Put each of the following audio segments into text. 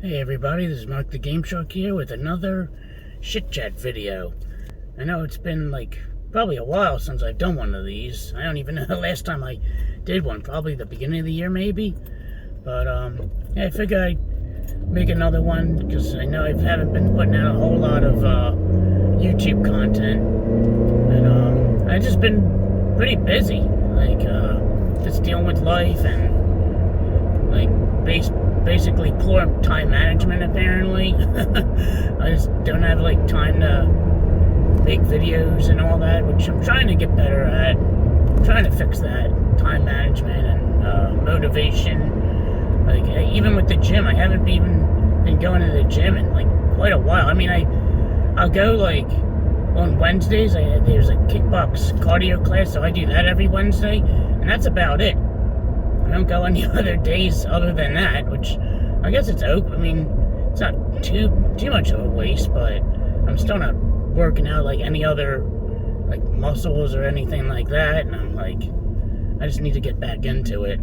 Hey everybody, this is Mark the Game Shark here with another Shit Chat video. I know it's been probably a while since I've done one of these. I don't even know the last time I did one, probably the beginning of the year maybe. But yeah, I figured I'd make another one because I know I haven't been putting out a whole lot of YouTube content. And I've just been pretty busy, just dealing with life and basically poor time management apparently. I just don't have time to make videos and all that, which I'm trying to get better at. I'm trying to fix that time management and motivation. Even with the gym, I haven't even been going to the gym in quite a while. I mean, I'll go on Wednesdays. There's a kickbox cardio class, so I do that every Wednesday, and that's about it. I don't go any other days other than that, which I guess it's open. I mean, it's not too much of a waste, but I'm still not working out like any other muscles or anything like that. And I'm I just need to get back into it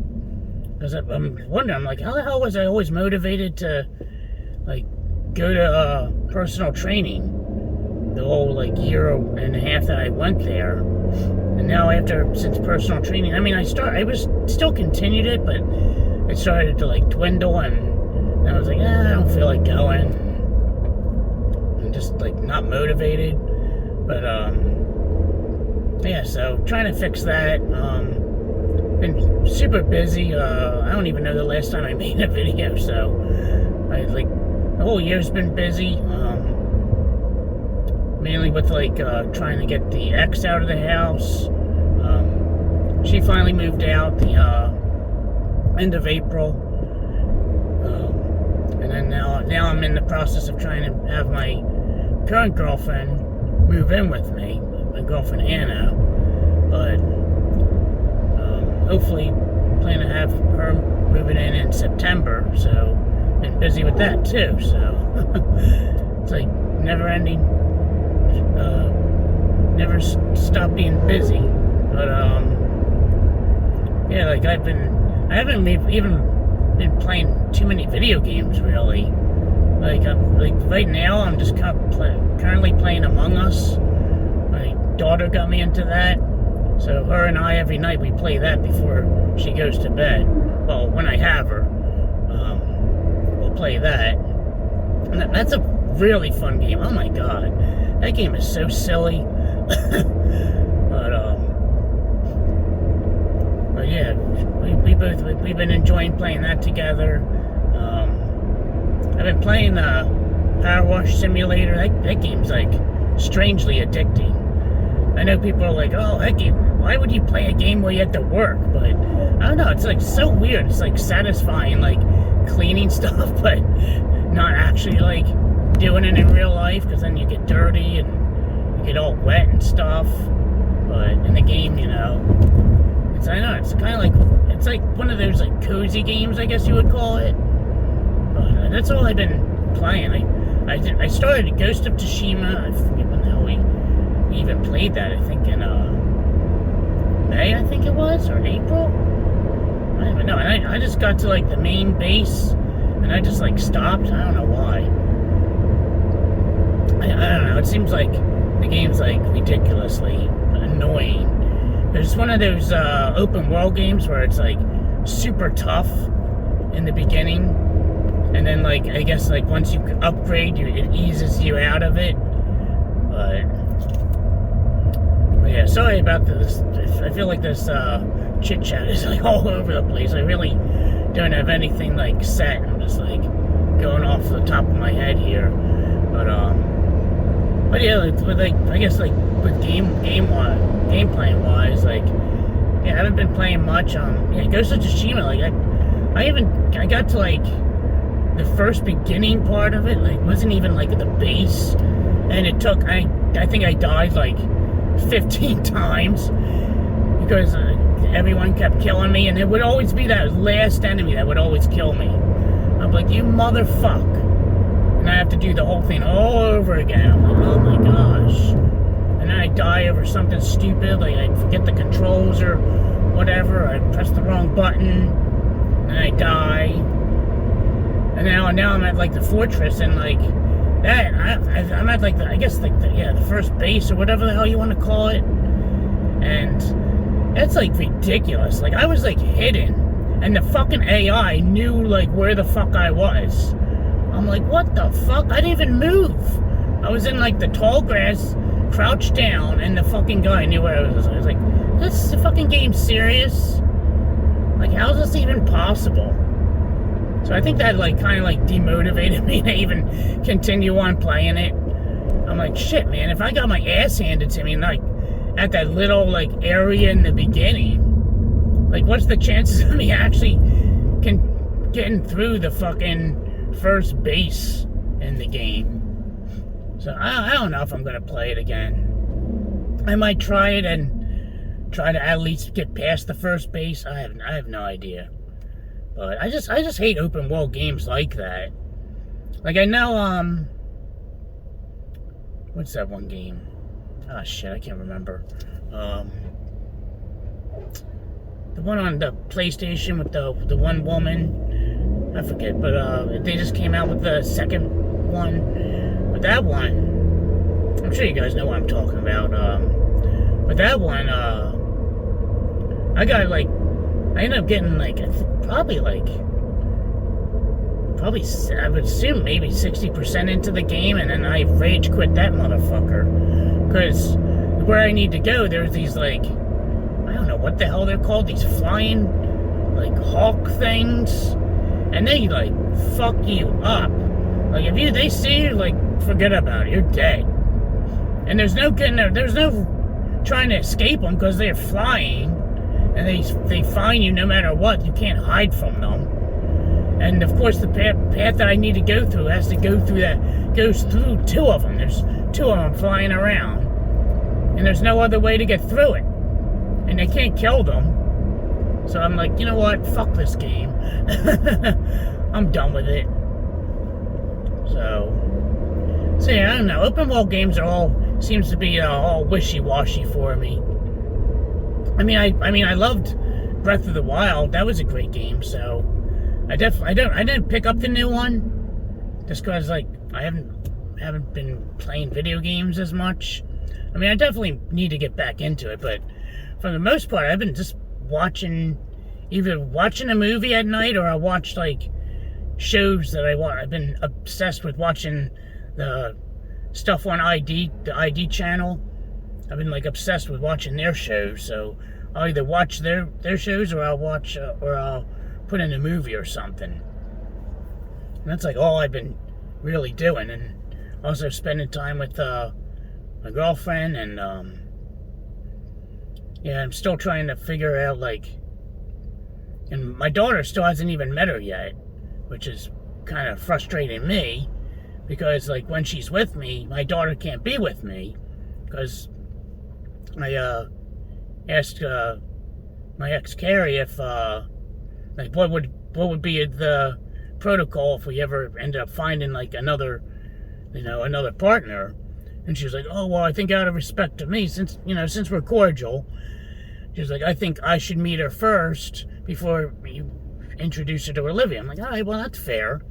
because I'm wondering how the hell was I always motivated to go to personal training the whole year and a half that I went there. And now since personal training, I mean, I still continued it, but it started to dwindle, and I was I don't feel like going. I'm just not motivated. But yeah, so trying to fix that. Been super busy. I don't even know the last time I made a video, so the whole year's been busy. Mainly with trying to get the ex out of the house. She finally moved out the end of April, and then now I'm in the process of trying to have my current girlfriend move in with me, my girlfriend Anna. But hopefully plan to have her moving in September. So been busy with that too. So it's never ending. Never stop being busy. But yeah, I haven't even been playing too many video games really. Right now I'm just currently playing Among Us. My daughter got me into that, so her and I every night we play that before she goes to bed. Well, when I have her, we'll play that. And that's a really fun game. Oh my god, that game is so silly. But yeah, we've been enjoying playing that together. I've been playing Power Wash Simulator. That game's strangely addicting. I know people are oh, that game, why would you play a game where you have to work? But I don't know, it's so weird. It's satisfying, cleaning stuff, but not actually doing it in real life, because then you get dirty and you get all wet and stuff. But in the game, it's kind of it's one of those cozy games, I guess you would call it. But that's all I've been playing. I started Ghost of Tsushima. I forget when the hell we even played that. I think in May, I think it was, or April. I don't even know. And I just got to the main base, and I just stopped. I don't know why. I don't know. It seems the game's ridiculously annoying. It's one of those open world games where it's super tough in the beginning, and then I guess once you upgrade, it eases you out of it. But yeah, sorry about this. I feel this chit chat is all over the place. I really don't have anything set. I'm just going off the top of my head here. But yeah, I guess with game playing wise, yeah, I haven't been playing much. Yeah, Ghost of Tsushima, I got to the first beginning part of it, wasn't even the base, and it took I think I died 15 times because everyone kept killing me, and it would always be that last enemy that would always kill me. I'm you motherfucker. And I have to do the whole thing all over again. I'm oh my gosh. And then I die over something stupid, I forget the controls or whatever. I press the wrong button, and I die. And now I'm at like the fortress, and like that I'm at like I guess like the first base or whatever the hell you want to call it, and it's like ridiculous. Like I was like hidden, and the fucking AI knew like where the fuck I was. I'm like, what the fuck? I didn't even move. I was in like the tall grass, crouched down, and the fucking guy knew where I was. I was like, this fucking game's serious? Like, how is this even possible? So I think that like kind of like demotivated me to even continue on playing it. I'm like, shit, man, if I got my ass handed to me like at that little like area in the beginning, like what's the chances of me actually getting through the fucking first base in the game? So I don't know if I'm gonna play it again. I might try it and try to at least get past the first base. I have no idea. But I just hate open world games like that. Like I know what's that one game? Oh shit, I can't remember. The one on the PlayStation with the one woman. I forget, but they just came out with the second one. But that one, I'm sure you guys know what I'm talking about. But that one, I ended up getting like probably I would assume maybe 60% into the game, and then I rage quit that motherfucker. Because where I need to go, there's these like, I don't know what the hell they're called, these flying like hawk things, and they like fuck you up. Like if they see you, like forget about it, you're dead. And there's no trying to escape them because they're flying, and they find you no matter what. You can't hide from them. And of course, the path that I need to go through has to goes through two of them. There's two of them flying around, and there's no other way to get through it. And they can't kill them. So I'm like, you know what? Fuck this game. I'm done with it. So yeah, I don't know. Open world games seems to be all wishy-washy for me. I mean, I loved Breath of the Wild. That was a great game. So I didn't pick up the new one just because like I haven't been playing video games as much. I mean, I definitely need to get back into it, but for the most part, I've been just either watching a movie at night, or I watch like shows that I want. I've been obsessed with watching the stuff on the ID channel. I've been like obsessed with watching their shows, so I'll either watch their shows, or I'll put in a movie or something. And that's like all I've been really doing, and also spending time with my girlfriend, and yeah, I'm still trying to figure out like, and my daughter still hasn't even met her yet, which is kind of frustrating me, because like when she's with me, my daughter can't be with me, because I asked my ex Carrie if like what would be the protocol if we ever ended up finding like another partner, and she was like, oh well, I think out of respect to me, since we're cordial, she was like, I think I should meet her first before you introduce her to Olivia. I'm like, all right, well that's fair.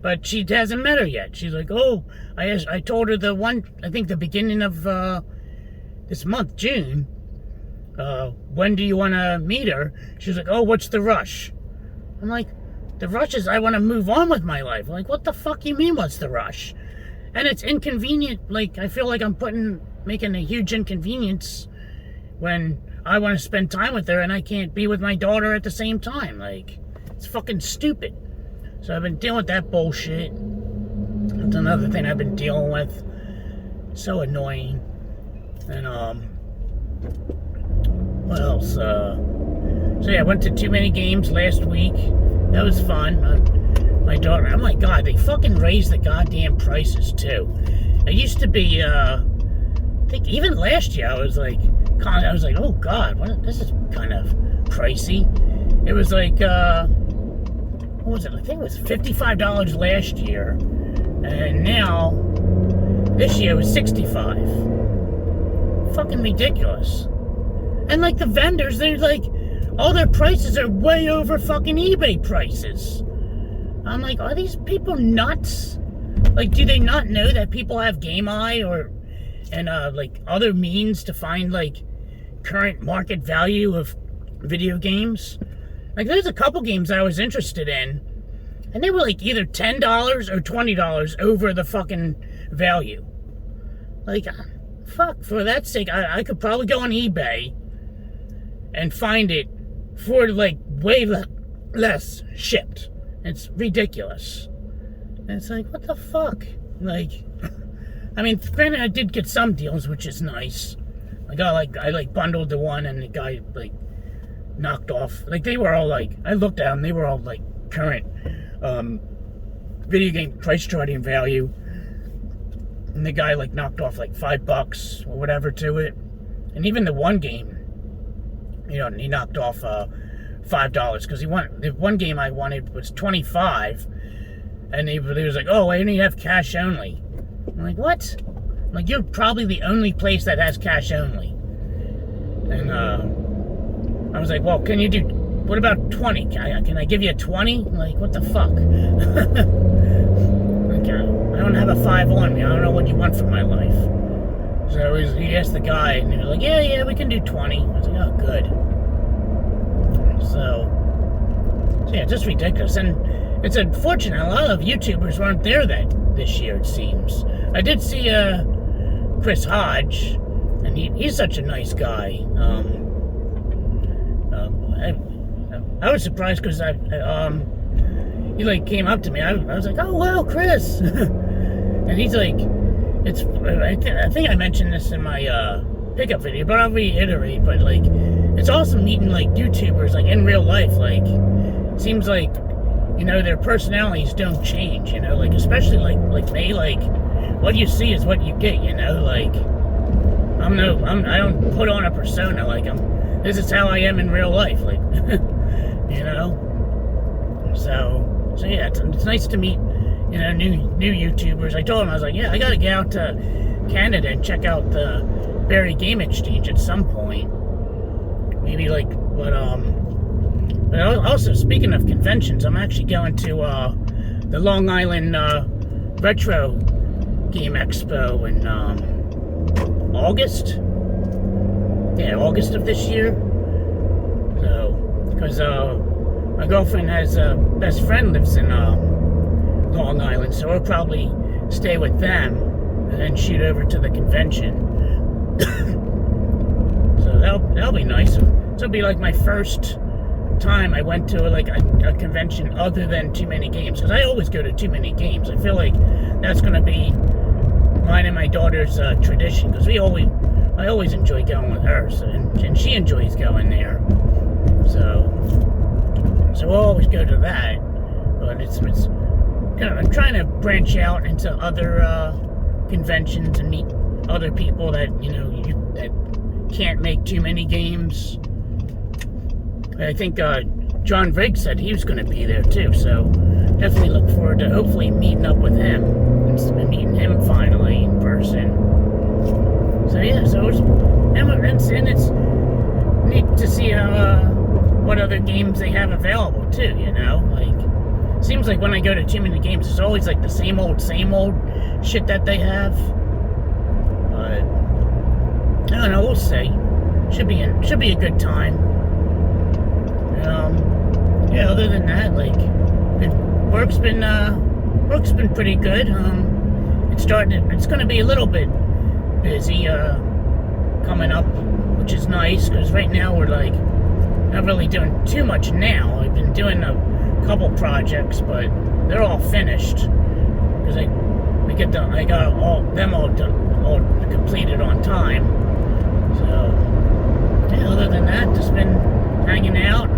But she hasn't met her yet. She's like, oh, I told her I think the beginning of this month, June, when do you want to meet her? She's like, oh, what's the rush? I'm like, the rush is I want to move on with my life. I'm like, what the fuck you mean, what's the rush? And it's inconvenient. Like, I feel like I'm making a huge inconvenience when I want to spend time with her and I can't be with my daughter at the same time. Like, it's fucking stupid. So I've been dealing with that bullshit. That's another thing I've been dealing with. So annoying. And what else? So yeah, I went to too many games last week. That was fun. My daughter, I'm like, God, they fucking raised the goddamn prices too. It used to be, I think even last year I was like, oh God, this is kind of pricey. It was like, what was it? I think it was $55 last year, and now this year was $65. Fucking ridiculous. And like the vendors, they're like, all their prices are way over fucking eBay prices. I'm like, are these people nuts? Like, do they not know that people have Game Eye and like other means to find like current market value of video games? Like, there's a couple games I was interested in, and they were like either $10 or $20 over the fucking value. Like, fuck, for that sake, I could probably go on eBay and find it for like way less shipped. It's ridiculous. And it's like, what the fuck? Like, I mean, granted, I did get some deals, which is nice. I bundled the one, and the guy like knocked off. Like, they were all like, I looked at them, they were all like current video game price charting value. And the guy like knocked off like $5 or whatever to it. And even the one game, you know, he knocked off $5 because the one game I wanted was $25, and he was like, "Oh, I only have cash only." I'm like, "What?" I'm like, "You're probably the only place that has cash only." And I was like, "Well, can you do? What about 20? Can I give you a 20?" Like, what the fuck? Like, I don't have a 5 on me. I don't know what you want from my life. So he asked the guy, and he was like, "Yeah, we can do 20." I was like, "Oh, good." So yeah, just ridiculous. And it's unfortunate a lot of YouTubers weren't there this year, it seems. I did see Chris Hodge, and he's such a nice guy. I was surprised because he like came up to me. I was like, "Oh wow, Chris," and he's like, I think I mentioned this in my pickup video, but I'll reiterate. But like, it's awesome meeting like YouTubers like in real life. Like, it seems like, you know, their personalities don't change. You know, like especially like me. Like, what you see is what you get. You know, like I don't put on a persona. Like this is how I am in real life. Like, you know. So yeah, it's nice to meet, you know, new YouTubers. I told him, I was like, yeah, I gotta get out to Canada and check out the Barrie Game Exchange at some point. Maybe like, but also speaking of conventions, I'm actually going to the Long Island Retro Game Expo in August. Yeah, August of this year. So, because my girlfriend has a best friend lives in Long Island, so we'll probably stay with them and then shoot over to the convention. So that'll be nice. So it'll be like my first time I went to like a convention other than Too Many Games, because I always go to Too Many Games. I feel like that's gonna be mine and my daughter's tradition, because I always enjoy going with her, so, and she enjoys going there. So we'll always go to that, but it's kind of, I'm trying to branch out into other conventions and meet other people that, you know, that can't make Too Many Games. I think John Riggs said he was going to be there too, so definitely look forward to hopefully meeting up with him and meeting him finally in person. So yeah, so it's neat to see how what other games they have available too, you know? Like, seems like when I go to Too Many Games, it's always like the same old shit that they have. But I don't know, we'll see. Should be a good time. Yeah, other than that, like, work's been pretty good. It's gonna be a little bit busy coming up, which is nice, because right now we're like not really doing too much now. I've been doing a couple projects, but they're all finished because I got all completed on time. So yeah, other than that, just been hanging out,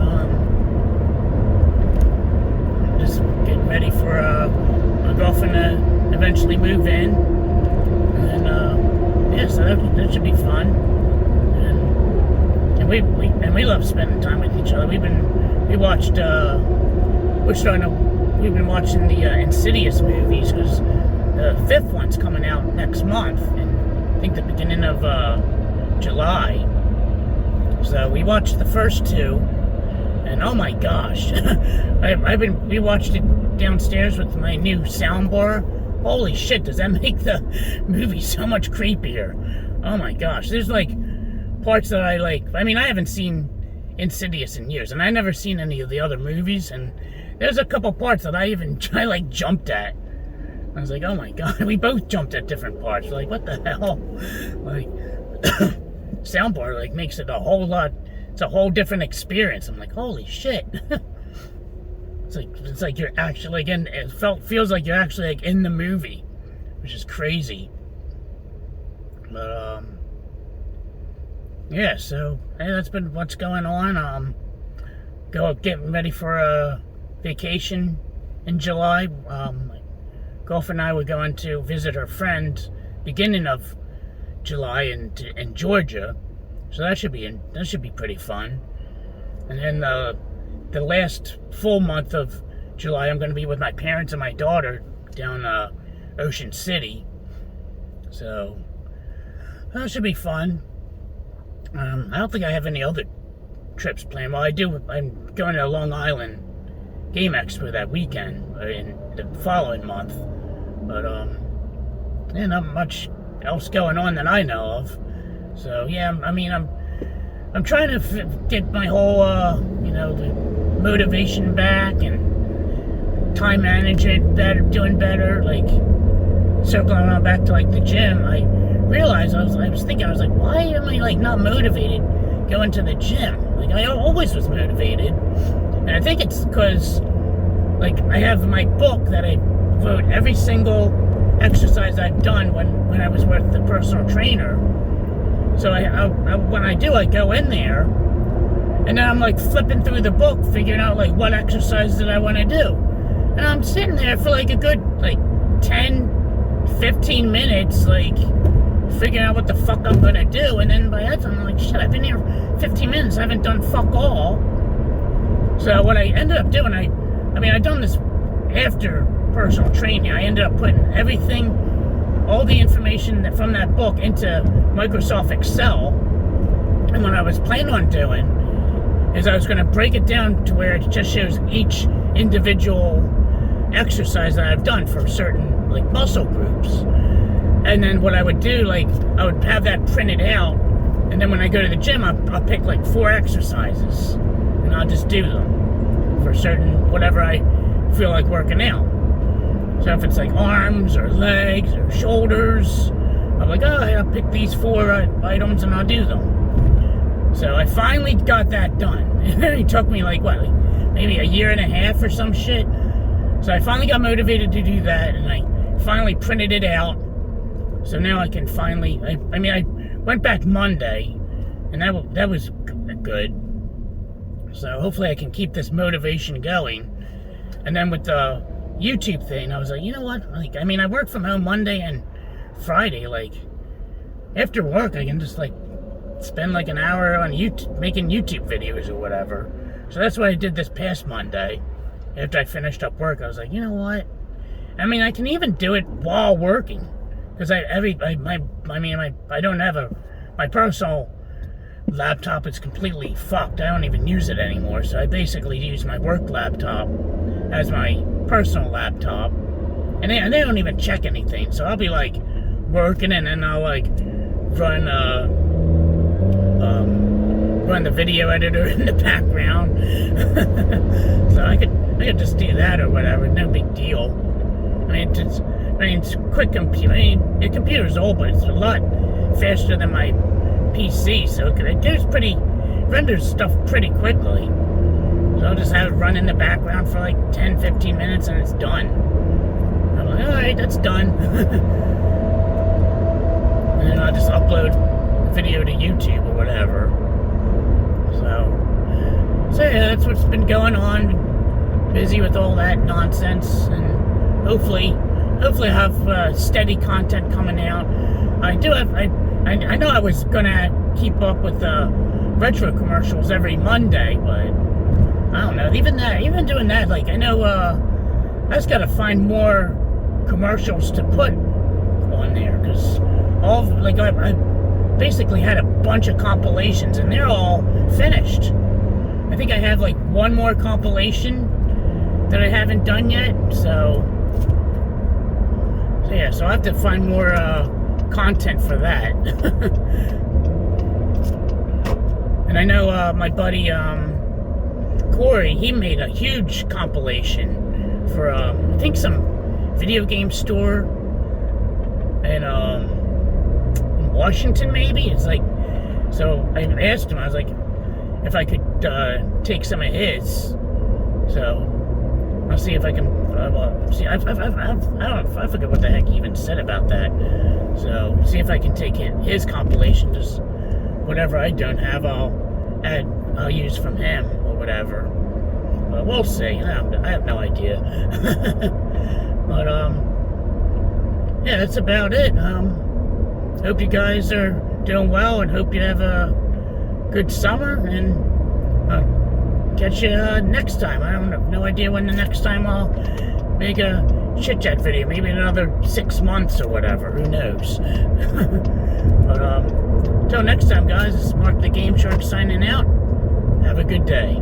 just getting ready for my girlfriend to eventually move in, and yeah, so that should be fun. And we love spending time with each other. We've been watching the Insidious movies, because the 5th one's coming out next month, and I think the beginning of July. So we watched the first 2, And oh my gosh, we watched it downstairs with my new soundbar. Holy shit, does that make the movie so much creepier? Oh my gosh, there's like parts that I like. I mean, I haven't seen Insidious in years, and I never seen any of the other movies, and there's a couple parts that I like jumped at. I was like, oh my god, we both jumped at different parts. Like, what the hell? Like, soundbar like makes it a whole lot. It's a whole different experience. I'm like, holy shit. It's like you're actually like in. It feels like you're actually like in the movie, which is crazy. But yeah. So hey, that's been what's going on. Getting ready for a vacation in July. My girlfriend and I were going to visit her friend beginning of July in Georgia. So that should be pretty fun. And then the last full month of July, I'm going to be with my parents and my daughter down Ocean City. So that should be fun. I don't think I have any other trips planned. Well, I do. I'm going to Long Island Game Expo that weekend in the following month. But yeah, not much else going on that I know of. So yeah, I mean, I'm trying to get my whole the motivation back and time management better, doing better. Like circling around back to like the gym, I realized I was thinking, I was like, why am I like not motivated going to the gym? Like I always was motivated, and I think it's because like I have my book that I wrote every single exercise I've done when I was with the personal trainer. So when I do, I go in there, and then I'm like flipping through the book, figuring out like what exercise that I want to do. And I'm sitting there for like a good like 10, 15 minutes, like figuring out what the fuck I'm going to do. And then by that time, I'm like, shit, I've been here 15 minutes, I haven't done fuck all. So what I ended up doing, I've done this after personal training. I ended up putting all the information from that book into Microsoft Excel. And what I was planning on doing is I was going to break it down to where it just shows each individual exercise that I've done for certain like muscle groups. And then what I would do, like I would have that printed out, and then when I go to the gym, I'll pick like 4 exercises and I'll just do them for certain whatever I feel like working out. So if it's like arms or legs or shoulders, I'm like, oh, I'll pick these 4 items and I'll do them. So I finally got that done. It took me like maybe a year and a half or some shit. So I finally got motivated to do that, and I finally printed it out. So now I can finally, I went back Monday, and that was good. So hopefully I can keep this motivation going. And then with the YouTube thing, I was like, you know what? I work from home Monday and Friday. Like, after work, I can just, like, spend, like, an hour on YouTube, making YouTube videos or whatever. So that's what I did this past Monday. After I finished up work, I was like, you know what? I can even do it while working. Because I don't have my personal laptop is completely fucked. I don't even use it anymore. So I basically use my work laptop as my personal laptop, and they don't even check anything. So I'll be like working, and then I'll like run the video editor in the background. So I could just do that or whatever. No big deal. It's quick computer. The computer's old, but it's a lot faster than my PC, so it renders stuff pretty quickly. So I'll just have it run in the background for like 10, 15 minutes and it's done. I'm like, alright, that's done. And then I'll just upload the video to YouTube or whatever. So yeah, that's what's been going on. Busy with all that nonsense, and hopefully have steady content coming out. I know I was gonna keep up with the retro commercials every Monday, but I don't know. Even doing that, like I know I just gotta find more commercials to put on there, because I basically had a bunch of compilations and they're all finished. I think I have like one more compilation that I haven't done yet. So yeah, so I have to find more content for that. And I know my buddy Corey, he made a huge compilation for I think some video game store in Washington, maybe. It's like, so I asked him, I was like, if I could take some of his. So I'll see if I can. See, I forget what the heck he even said about that. So see if I can take his compilation. Just whatever I don't have, I'll use from him or whatever. But we'll see. I have no idea. But yeah, that's about it. Hope you guys are doing well, and hope you have a good summer, and catch you next time. I don't have no idea when the next time I'll make a chit chat video. Maybe in another 6 months or whatever. Who knows? But till next time, guys. This is Mark the Game Shark signing out. Have a good day.